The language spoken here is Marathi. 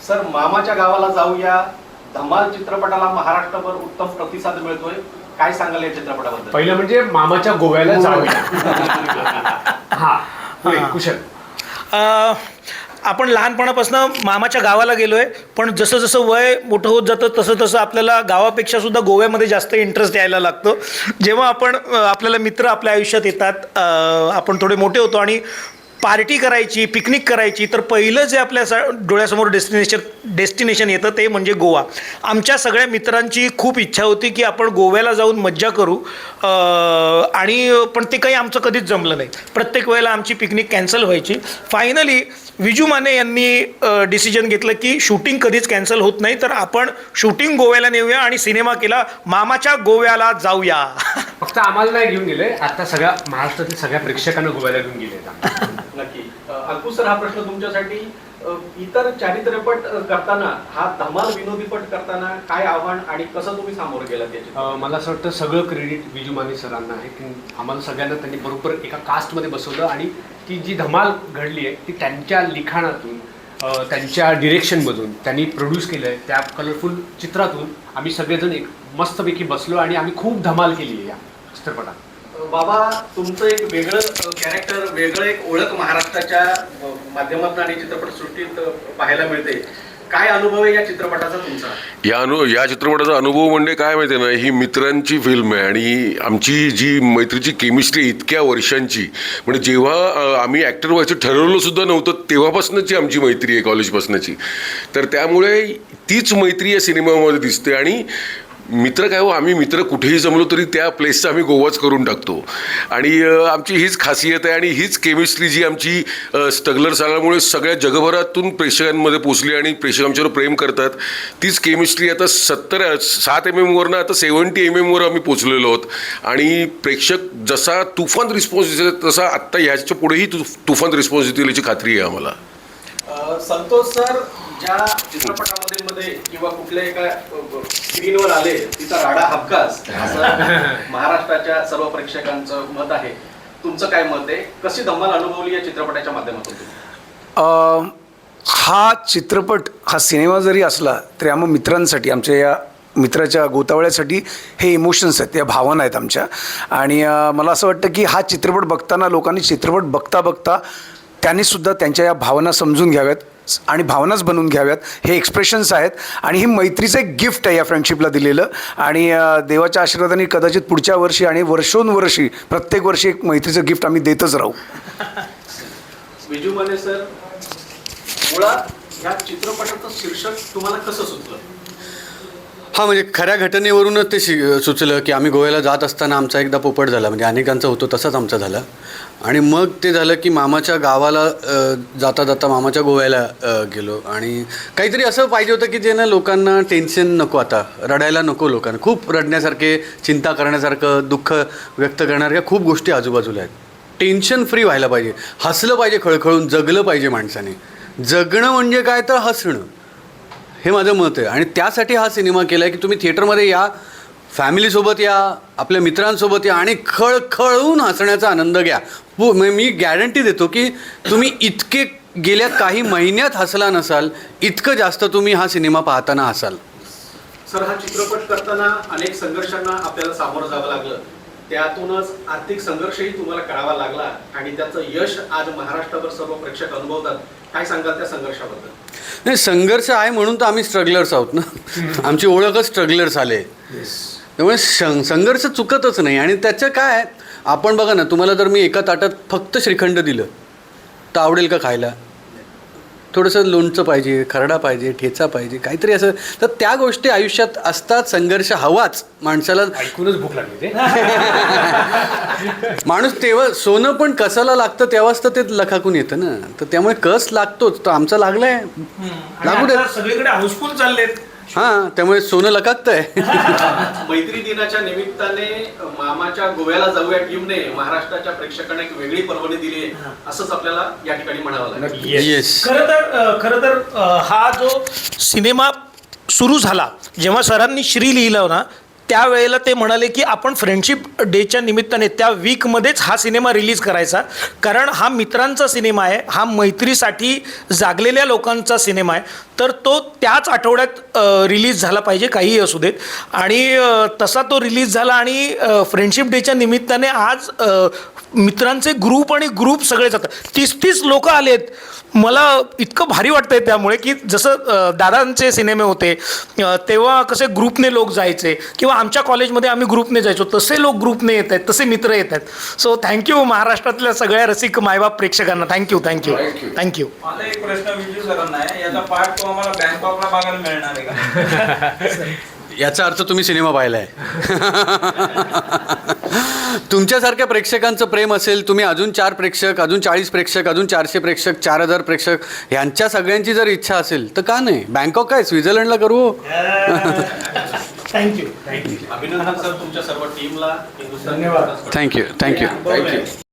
सर मामाच्या गावाला जाऊया धमाल चित्रपटाला महाराष्ट्रभर उत्तम प्रतिसाद मिळतोय, काय सांगाल या चित्रपटाबद्दल? पहिलं म्हणजे मामाच्या गोव्याला जाऊया. हा कुशल. आपण लहानपणापासून मामाच्या गावाला गेलो आहे, पण जसं जसं वय मोठं होत जातं तसं तसं आपल्याला गावापेक्षा सुद्धा गोव्यामध्ये जास्त इंटरेस्ट यायला लागतो. जेव्हा आपल्याला मित्र आपल्या आयुष्यात येतात, आपण थोडे मोठे होतो आणि पार्टी करायची, पिकनिक करायची, तर पहिलं जे आपल्या डोळ्यासमोर डेस्टिनेशन येतं ते म्हणजे गोवा. आमच्या सगळ्या मित्रांची खूप इच्छा होती की आपण गोव्याला जाऊन मज्जा करू, पण ते काही आमचं कधीच जमलं नाही. प्रत्येक वेळेला आमची पिकनिक कॅन्सल व्हायची. फायनली विजू माने यांनी डिसिजन घेतलं की शूटिंग कधीच कॅन्सल होत नाही, तर आपण शूटिंग गोव्याला नेऊया आणि सिनेमा केला मामाच्या गोव्याला जाऊया. फक्त आम्हाला नाही घेऊन गेले, आता सगळ्या महाराष्ट्रातील सगळ्या प्रेक्षकांना गोव्याला घेऊन गेले. नक्की. अंकुश सर, हा प्रश्न तुमच्यासाठी. इतर चारित्र्यपट करताना, हा धमाल विनोदीपट करताना काय आव्हान आणि कसं तुम्ही सामोरं गेलात त्याची? मला असं वाटतं सगळं क्रेडिट विजू माने सरांना आहे की आम्हाला सगळ्यांना त्यांनी बरोबर एका कास्टमध्ये बसवलं आणि ती जी धमाल घडली आहे ती त्यांच्या लिखाणातून, त्यांच्या डिरेक्शनमधून त्यांनी प्रोड्यूस केलं आहे. त्या कलरफुल चित्रातून आम्ही सगळेजण एक मस्तपैकी बसलो आणि आम्ही खूप धमाल केली आहे या चित्रपटात. बाबा, तुमचं एक वेगळं कॅरेक्टर, वेगळं एक ओळख महाराष्ट्राच्या माध्यमातून आणि चित्रपटसृष्टीत पाहायला मिळते. काय अनुभव आहे या चित्रपटाचा तुमचा? या चित्रपटाचा अनुभव म्हणजे काय माहिती आहे ना, ही मित्रांची फिल्म आहे आणि आमची जी मैत्रीची केमिस्ट्री इतक्या वर्षांची, म्हणजे जेव्हा आम्ही ॲक्टर व्हायचं ठरवलं सुद्धा नव्हतं तेव्हापासूनची आमची मैत्री आहे, कॉलेजपासूनची. तर त्यामुळे तीच मैत्री या सिनेमामध्ये दिसते. आणि मित्र काय हो, आम्ही मित्र कुठेही जमलो तरी त्या प्लेसचा आम्ही गोवाच करून टाकतो. आणि आमची हीच खासियत आहे आणि हीच केमिस्ट्री जी आमची स्ट्रगलर्स आल्यामुळे सगळ्या जगभरातून प्रेक्षकांमध्ये पोचली आणि प्रेक्षक आमच्यावर प्रेम करतात. तीच केमिस्ट्री आता 7 MM आता 70 MM आम्ही पोचलेलो आहोत. आणि प्रेक्षक जसा तुफान रिस्पॉन्स देतात तसा आत्ता ह्याच्या पुढेही तुफान रिस्पॉन्स देतील याची खात्री आहे आम्हाला. संतोष सर, ज्या चित्रपटामध्ये किंवा कुठल्या एका स्क्रीनवर आले तिचा राडा हबकास, असं महाराष्ट्राच्या सर्व प्रेक्षकांचं मत आहे. तुमचं काय मत आहे? कशी धमाल अनुभवली या चित्रपटाच्या माध्यमातून? हा चित्रपट, हा सिनेमा जरी असला तरी आम्हा मित्रांसाठी, आमच्या या मित्राच्या गोतावळ्यासाठी हे इमोशन्स आहेत, या भावना आहेत आमच्या. आणि मला असं वाटतं की हा चित्रपट बघताना लोकांनी चित्रपट बघता बघता त्यांनीसुद्धा त्यांच्या या भावना समजून घ्याव्यात आणि भावनाच बनवून घ्याव्यात. हे एक्सप्रेशन्स आहेत आणि ही मैत्रीचं एक गिफ्ट आहे या फ्रेंडशिपला दिलेलं. आणि देवाच्या आशीर्वादाने कदाचित पुढच्या वर्षी आणि वर्षोनवर्षी प्रत्येक वर्षी एक मैत्रीचं गिफ्ट आम्ही देतच राहू. विजू माने सर, मुळात ह्या चित्रपटाचं शीर्षक तुम्हाला कसं सुचलं? हां, म्हणजे खऱ्या घटनेवरूनच ते सुचलं की आम्ही गोव्याला जात असताना आमचा एकदा पोपट झाला, म्हणजे अनेकांचा होतो तसाच आमचा झाला. आणि मग ते झालं की मामाच्या गावाला जाता जाता मामाच्या गोव्याला गेलो. आणि काहीतरी असं पाहिजे होतं की ज्यानं लोकांना टेन्शन नको, आता रडायला नको. लोकांना खूप रडण्यासारखे, चिंता करण्यासारखं, दुःख व्यक्त करणाऱ्या खूप गोष्टी आजूबाजूला आहेत. टेन्शन फ्री व्हायला पाहिजे, हसलं पाहिजे, खळखळून जगलं पाहिजे माणसाने. जगणं म्हणजे काय तर हसणं, हे माझं मत आहे. आणि त्यासाठी हा सिनेमा केला आहे की तुम्ही थिएटरमध्ये या, फॅमिलीसोबत या, आपल्या मित्रांसोबत या आणि खळखळून हसण्याचा आनंद घ्या. मी गॅरंटी देतो की तुम्ही इतके गेल्या काही महिन्यात हसला नसाल इतकं जास्त तुम्ही हा सिनेमा पाहताना हसाल. सर, हा चित्रपट करताना अनेक संघर्षांना आपल्याला सामोरं जावं लागलं. त्यातूनच आर्थिक संघर्षही तुम्हाला करावा लागला आणि त्याचं यश आज महाराष्ट्राभर सर्व प्रेक्षक अनुभवतात. काय सांगाल त्या संघर्षाबद्दल? नाही, संघर्ष आहे म्हणून तर आम्ही स्ट्रगलर्स आहोत ना. आमची ओळखच स्ट्रगलर्स आले. त्यामुळे संघर्ष चुकतच नाही. आणि त्याचं काय, आपण बघा ना, तुम्हाला जर मी एका ताटात फक्त श्रीखंड दिलं तर आवडेल का खायला? थोडंसं लोणचं पाहिजे, खरडा पाहिजे, ठेचा पाहिजे, काहीतरी असं. तर त्या गोष्टी आयुष्यात असतात. संघर्ष हवाच माणसाला. ऐकूनच भूक लागली ते. माणूस तेव्हा सोनं पण कसाला लागतं तेव्हाच तर ते लखाकून येतं ना. तर त्यामुळे कस लागतोच. तर आमचा लागलाय, लागू दे. सगळीकडे हाऊसफुल चाललेत. हां, त्यामुळे सोनं लखाकतंय. मैत्री दिनाच्या निमित्ताने मामाच्या गोव्याला जाऊया टीमने महाराष्ट्राच्या प्रेक्षकांना एक वेगळी पर्वणी दिली आहे, असंच आपल्याला या ठिकाणी म्हणावं लागेल. येस. खरं तर हा जो सिनेमा सुरू झाला, जेव्हा सरांनी श्री लिहिलं ना, त्यावेळेला ते म्हणाले की आपण फ्रेंडशिप डेच्या निमित्ताने त्या वीकमध्येच हा सिनेमा रिलीज करायचा, कारण हा मित्रांचा सिनेमा आहे, हा मैत्रीसाठी जागलेल्या लोकांचा सिनेमा आहे. तर तो त्याच आठवड्यात रिलीज झाला पाहिजे, काहीही असू देत. आणि तसा तो रिलीज झाला आणि फ्रेंडशिप डेच्या निमित्ताने आज मित्रांचे ग्रुप आणि ग्रुप सगळे जातात. 30 लोक आलेत. मला इतकं भारी वाटतंय त्यामुळे, की जसं दादांचे सिनेमे होते तेव्हा कसे ग्रुपने लोक जायचे, किंवा आमच्या कॉलेजमध्ये आम्ही ग्रुपने जायचो, तसे लोक ग्रुपने येत आहेत, तसे मित्र येत आहेत. सो थँक्यू महाराष्ट्रातल्या सगळ्या रसिक मायबाप प्रेक्षकांना. थँक्यू. मला एक प्रश्न विजू सरांना आहे, याचा पार्ट तो आम्हाला बँकॉकला बघायला मिळणार आहे का? याचा अर्थ तुम्ही सिनेमा पाहिला आहे. तुमच्यासारख्या प्रेक्षकांचं प्रेम असेल, तुम्ही अजून 4 प्रेक्षक, अजून 40 प्रेक्षक, अजून 400 प्रेक्षक, 4000 प्रेक्षक, ह्यांच्या सगळ्यांची जर इच्छा असेल तर का नाही, बँकॉक काय स्वित्झर्लंडला करू. थँक्यू. अभिनंदन सर तुमच्या सर्व टीमला. थँक्यू.